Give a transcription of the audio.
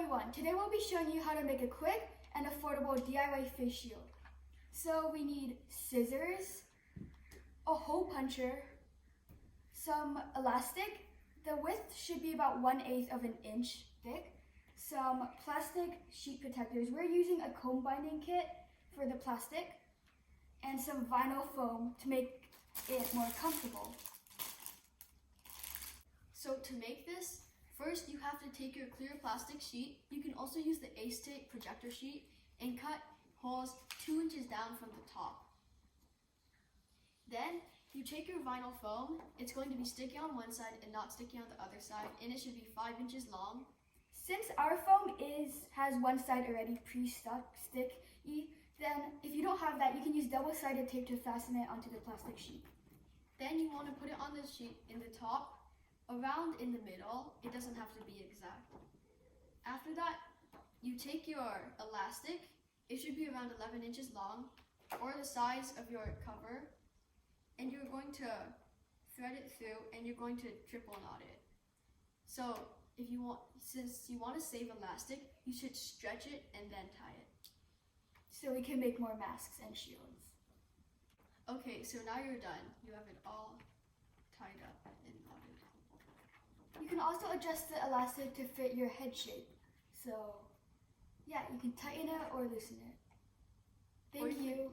everyone, today we'll be showing you how to make a quick and affordable DIY face shield. So we need scissors, a hole puncher, some elastic. The width should be about 1/8 of an inch thick, some plastic sheet protectors. We're using a comb binding kit for the plastic, and some vinyl foam to make it more comfortable. So to make this, first you have to take your clear plastic sheet. You can also use the Ace-Tape projector sheet and cut holes 2 inches down from the top. Then you take your vinyl foam. It's going to be sticky on one side and not sticky on the other side, and it should be 5 inches long. Since our foam has one side already pre-stuck sticky, then if you don't have that, you can use double-sided tape to fasten it onto the plastic sheet. Then you want to put it on the sheet in the top, around in the middle. It doesn't have to be exact. After that, you take your elastic. It should be around 11 inches long, or the size of your cover, and you're going to thread it through, and you're going to triple knot it. So since you want to save elastic, you should stretch it and then tie it. So we can make more masks and shields. Okay, so now you're done. You have it all tied up and knotted. You can also adjust the elastic to fit your head shape. So yeah, you can tighten it or loosen it. Thank you.